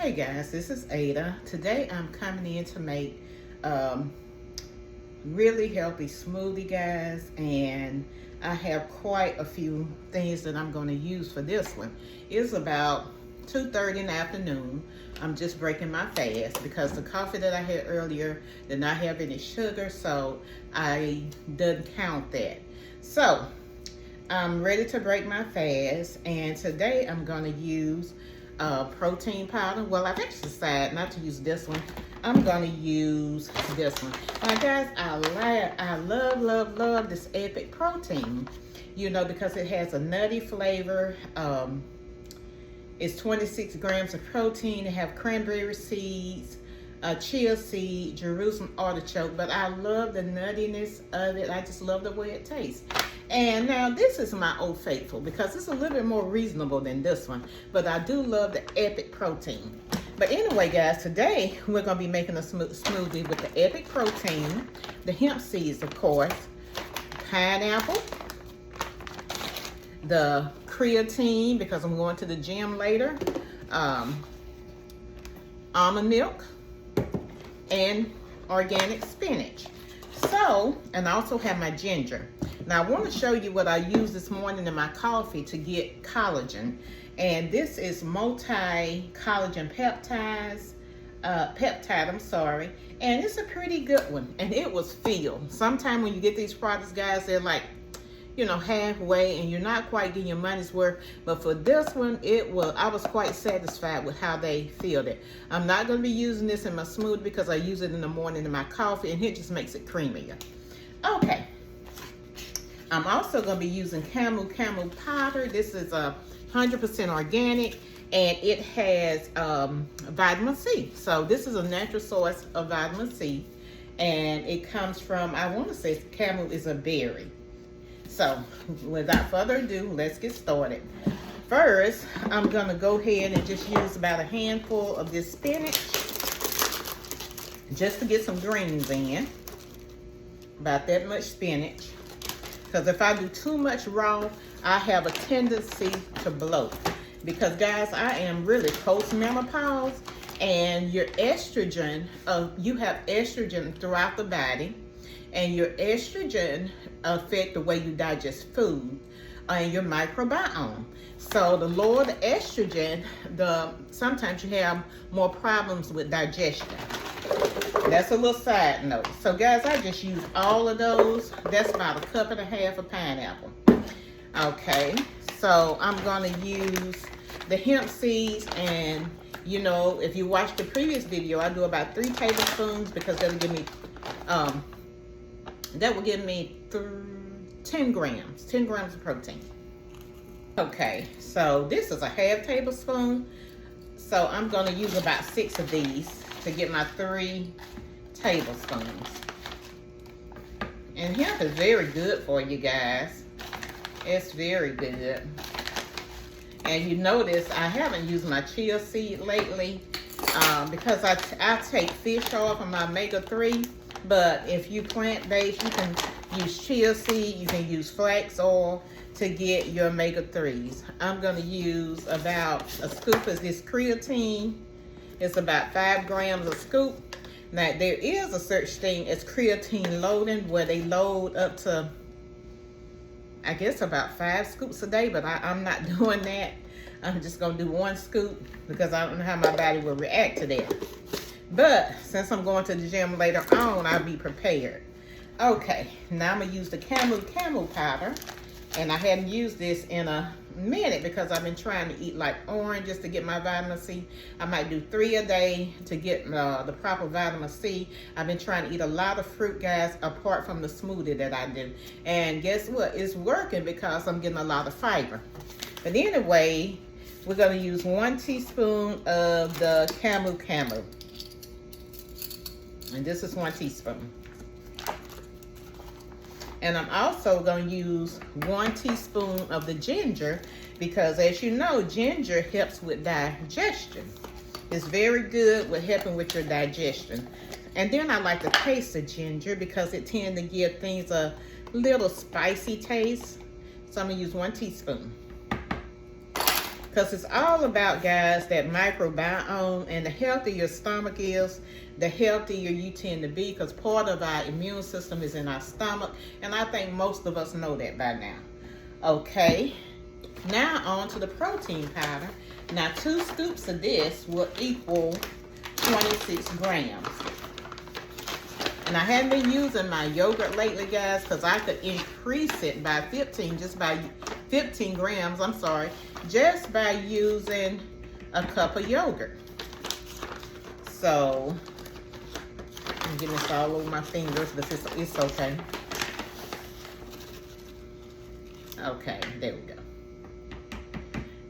Hey guys, this is Ada. Today I'm coming in to make really healthy smoothie, guys, and I have quite a few things that I'm going to use for this one. It's about 2:30 in the afternoon. I'm just breaking my fast because the coffee that I had earlier did not have any sugar, so I didn't count that. So I'm ready to break my fast, and today I'm going to use protein powder. Well, I've actually decided not to use this one. I'm going to use this one. Now, guys, I love this Epic protein, you know, because it has a nutty flavor. It's 26 grams of protein. It have cranberry seeds, chia seed, Jerusalem artichoke, but I love the nuttiness of it. I just love the way it tastes. And now this is my Old Faithful because it's a little bit more reasonable than this one, but I do love the Epic protein. But anyway, guys, today we're going to be making a smoothie with the Epic protein, the hemp seeds, of course, pineapple, the creatine because I'm going to the gym later, almond milk, and organic spinach. So, and I also have my ginger. Now I want to show you what I used this morning in my coffee to get collagen. And this is multi-collagen peptide, and it's a pretty good one. And it was filled. Sometimes when you get these products, guys, they're like, you know, halfway and you're not quite getting your money's worth. But for this one, I was quite satisfied with how they filled it. I'm not going to be using this in my smoothie because I use it in the morning in my coffee, and it just makes it creamier. Okay. I'm also going to be using camel powder. This is 100% organic, and it has vitamin C. So this is a natural source of vitamin C, and it comes from, I want to say camel is a berry. So without further ado, let's get started. First, I'm going to go ahead and just use about a handful of this spinach just to get some greens in. About that much spinach. Because if I do too much raw, I have a tendency to bloat. Because guys, I am really post-menopause, and your estrogen, you have estrogen throughout the body, and your estrogen affect the way you digest food and your microbiome. So the lower the estrogen, sometimes you have more problems with digestion. That's a little side note. So guys, I just use all of those. That's about 1.5 cups of pineapple. Okay, so I'm gonna use the hemp seeds, and you know, if you watched the previous video, I do about 3 tablespoons because that'll give me, that will give me 10 grams of protein. Okay, so this is a 1/2 tablespoon. So I'm gonna use about 6 of these to get my 3 tablespoons. And hemp is very good for you guys. It's very good. And you notice I haven't used my chia seed lately because I take fish oil from my omega-3. But if you plant-based, you can use chia seed, you can use flax oil to get your omega-3s. I'm going to use about a scoop of this creatine. It's about 5 grams a scoop. Now, there is a such thing as creatine loading where they load up to, I guess, about 5 scoops a day, but I'm not doing that. I'm just going to do 1 scoop because I don't know how my body will react to that. But since I'm going to the gym later on, I'll be prepared. Okay, now I'm going to use the camel powder. And I hadn't used this in a minute because I've been trying to eat like oranges to get my vitamin C. I might do 3 a day to get the proper vitamin C. I've been trying to eat a lot of fruit, guys, apart from the smoothie that I do. And guess what? It's working because I'm getting a lot of fiber. But anyway, we're going to use 1 teaspoon of the camel. And this is 1 teaspoon. And I'm also going to use 1 teaspoon of the ginger because, as you know, ginger helps with digestion. It's very good with helping with your digestion. And then I like the taste of ginger because it tends to give things a little spicy taste. So I'm going to use 1 teaspoon. Because it's all about, guys, that microbiome, and the healthier your stomach is, the healthier you tend to be, because part of our immune system is in our stomach, and I think most of us know that by now. Okay, now on to the protein powder. Now 2 scoops of this will equal 26 grams. And I haven't been using my yogurt lately, guys, because I could increase it by 15 grams, I'm sorry, just by using a cup of yogurt. So, I'm getting this all over my fingers, but it's okay. Okay, there we go.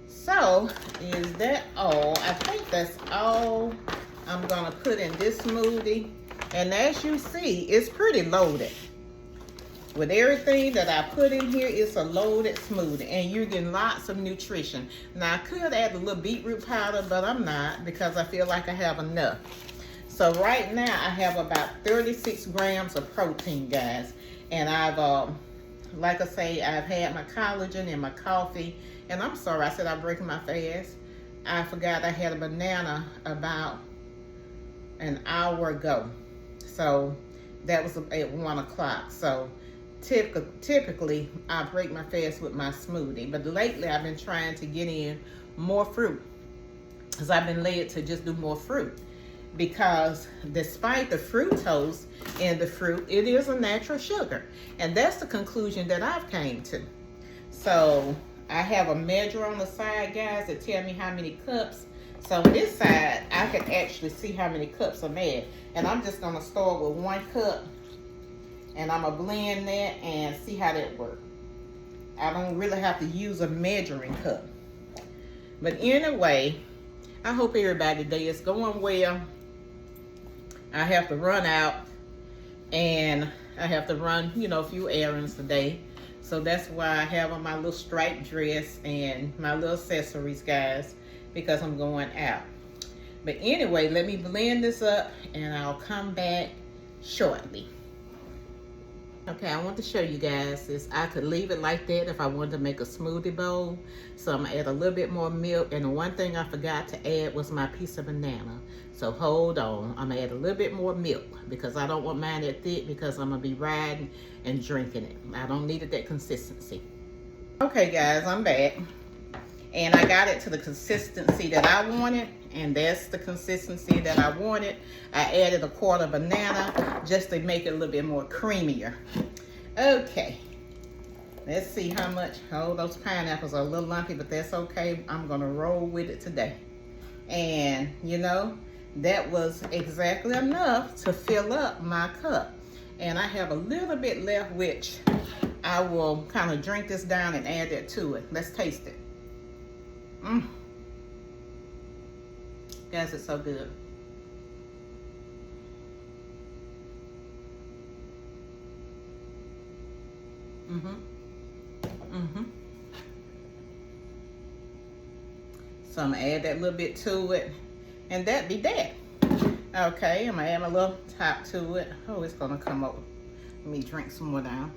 So, is that all? I think that's all I'm gonna put in this smoothie. And as you see, it's pretty loaded. With everything that I put in here, it's a loaded smoothie, and you're getting lots of nutrition. Now, I could add a little beetroot powder, but I'm not, because I feel like I have enough. So right now, I have about 36 grams of protein, guys. And I've, like I say, I've had my collagen and my coffee. And I'm sorry, I said I'm breaking my fast. I forgot I had a banana about an hour ago. So that was at 1 o'clock. So typically I break my fast with my smoothie. But lately I've been trying to get in more fruit, because I've been led to just do more fruit. Because despite the fructose in the fruit, it is a natural sugar. And that's the conclusion that I've came to. So I have a measure on the side, guys, that tell me how many cups. So on this side, I can actually see how many cups I'm at. And I'm just gonna start with 1 cup. And I'm gonna blend that and see how that works. I don't really have to use a measuring cup. But anyway, I hope everybody's day is going well. I have to run out, and I have to run, a few errands today. So that's why I have on my little striped dress and my little accessories, guys, because I'm going out. But anyway, let me blend this up, and I'll come back shortly. Okay, I want to show you guys this. I could leave it like that if I wanted to make a smoothie bowl. So I'm gonna add a little bit more milk. And the one thing I forgot to add was my piece of banana. So hold on, I'm gonna add a little bit more milk, because I don't want mine that thick, because I'm gonna be riding and drinking it. I don't need it that consistency. Okay guys, I'm back. And I got it to the consistency that I wanted. And that's the consistency that I wanted. I added a quarter banana just to make it a little bit more creamier. Okay, let's see how much. Oh, those pineapples are a little lumpy, but that's okay. I'm gonna roll with it today. And that was exactly enough to fill up my cup. And I have a little bit left, which I will kind of drink this down and add that to it. Let's taste it. Guys, it's so good. So I'm gonna add that little bit to it, and that be that. Okay, I'm gonna add my little top to it. Oh, it's gonna come over. Let me drink some more down.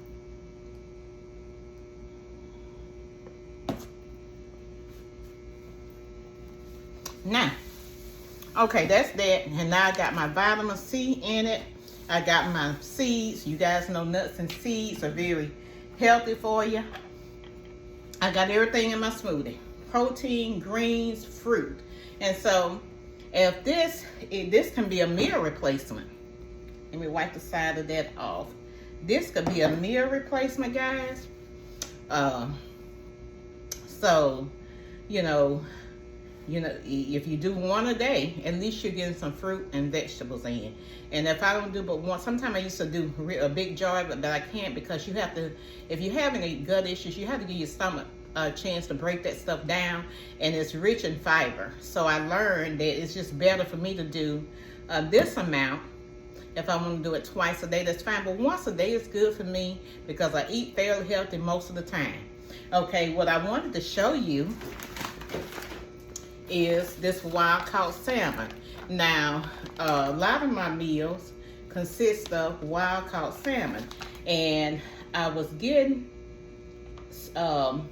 Now, okay, that's that. And now I got my vitamin C in it. I got my seeds. You guys know nuts and seeds are very healthy for you. I got everything in my smoothie. Protein, greens, fruit. And so, if this can be a meal replacement. Let me wipe the side of that off. This could be a meal replacement, guys. So, if you do one a day, at least you're getting some fruit and vegetables in. And if I don't do but one, sometimes I used to do a big jar, but I can't, because you have to, if you have any gut issues, you have to give your stomach a chance to break that stuff down, and it's rich in fiber. So I learned that it's just better for me to do this amount. If I want to do it twice a day, that's fine. But once a day is good for me, because I eat fairly healthy most of the time. Okay, what I wanted to show you is this wild caught salmon. Now, a lot of my meals consist of wild caught salmon, and I was getting some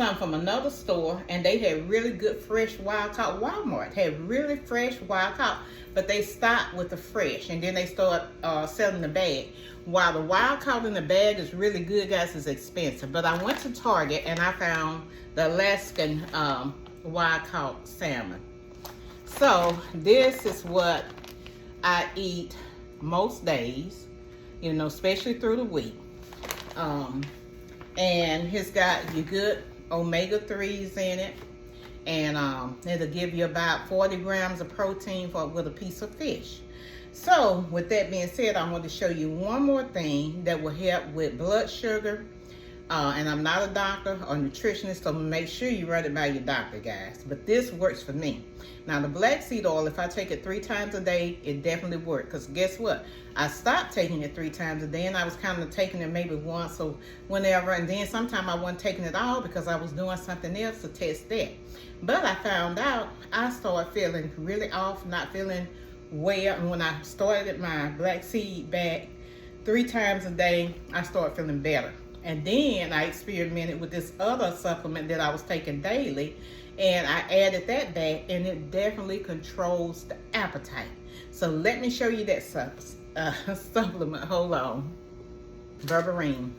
some from another store, and they had really good fresh wild caught. Walmart had really fresh wild caught, but they stopped with the fresh, and then they start selling the bag. While the wild caught in the bag is really good, guys, it's expensive. But I went to Target and I found the Alaskan wild caught salmon. So this is what I eat most days, you know, especially through the week. And it's got your good omega-3s in it, and it'll give you about 40 grams of protein with a piece of fish. So with that being said, I want to show you one more thing that will help with blood sugar. And I'm not a doctor or nutritionist, so make sure you run it by your doctor, guys. But this works for me. Now, the black seed oil, if I take it 3 times a day, it definitely works. Because guess what? I stopped taking it 3 times a day, and I was kind of taking it maybe once or whenever. And then sometimes I wasn't taking it all because I was doing something else to test that. But I found out I started feeling really off, not feeling well. And when I started my black seed back 3 times a day, I started feeling better. And then I experimented with this other supplement that I was taking daily, and I added that back, and it definitely controls the appetite. So let me show you that supplement. Hold on. Berberine.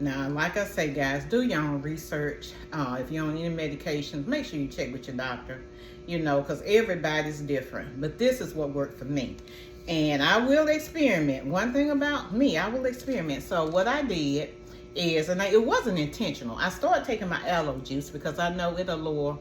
Now, like I say, guys, do your own research. If you're on any medications, make sure you check with your doctor, you know, because everybody's different. But this is what worked for me. And I will experiment. One thing about me, I will experiment. So what I did is, and it wasn't intentional, I started taking my aloe juice because I know it'll lower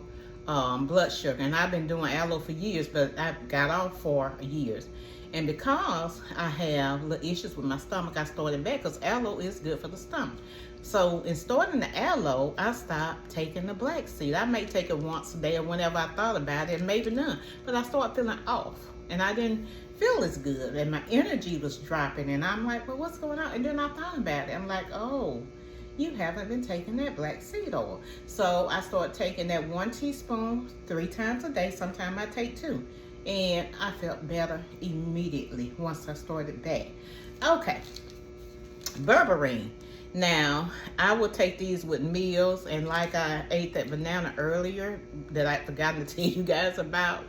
blood sugar. And I've been doing aloe for years, but I got off for years. And because I have little issues with my stomach, I started back because aloe is good for the stomach. So in starting the aloe, I stopped taking the black seed. I may take it once a day or whenever I thought about it, maybe none. But I started feeling off, and I didn't feel as good, and my energy was dropping, and I'm like, well, what's going on? And then I thought about it. I'm like, oh, you haven't been taking that black seed oil. So I started taking that 1 teaspoon 3 times a day. Sometimes I take 2, and I felt better immediately once I started back. Okay, berberine. Now, I will take these with meals, and like I ate that banana earlier that I forgot to tell you guys about,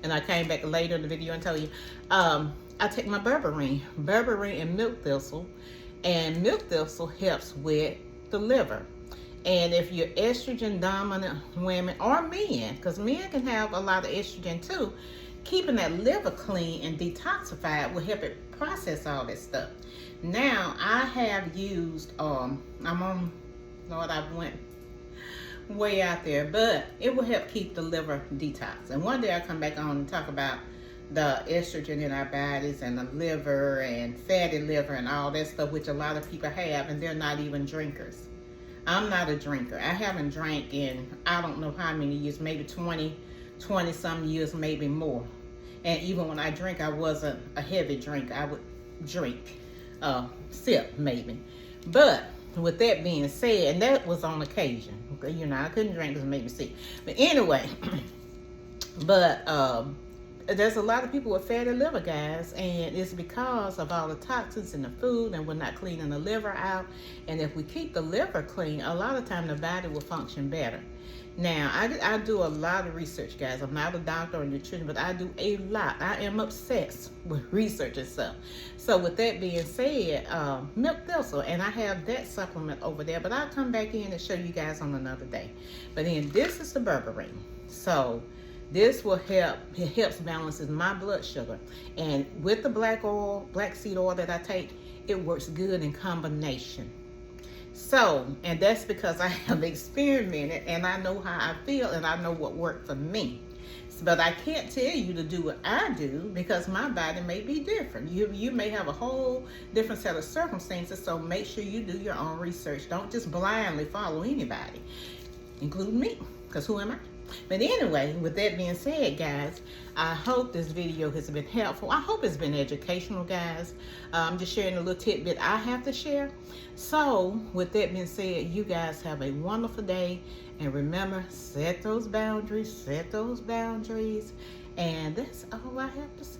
and I came back later in the video and told you, I take my berberine and milk thistle, and milk thistle helps with the liver. And if you're estrogen dominant women or men, because men can have a lot of estrogen too, keeping that liver clean and detoxified will help it process all that stuff. Now, I have used, Lord, I went way out there, but it will help keep the liver detox. And one day I'll come back on and talk about the estrogen in our bodies and the liver and fatty liver and all that stuff, which a lot of people have, and they're not even drinkers. I'm not a drinker. I haven't drank in I don't know how many years, maybe 20 some years, maybe more. And even when I drink, I wasn't a heavy drinker. I would drink, sip maybe. But with that being said, and that was on occasion, you know, I couldn't drink because maybe sick. But anyway, but there's a lot of people with fatty liver, guys, and it's because of all the toxins in the food, and we're not cleaning the liver out. And if we keep the liver clean, a lot of time the body will function better. Now, I do a lot of research, guys. I'm not a doctor or nutrition, but I do a lot. I am obsessed with research and stuff. So with that being said, milk thistle, and I have that supplement over there, but I'll come back in and show you guys on another day. But then this is the berberine. So this will help, it helps balances my blood sugar. And with the black seed oil that I take, it works good in combination. So, and that's because I have experimented and I know how I feel and I know what worked for me. But I can't tell you to do what I do because my body may be different. You may have a whole different set of circumstances, so make sure you do your own research. Don't just blindly follow anybody, including me, because who am I? But anyway, with that being said, guys, I hope this video has been helpful. I hope it's been educational, guys. I'm just sharing a little tidbit I have to share. So, with that being said, you guys have a wonderful day. And remember, set those boundaries, and that's all I have to say.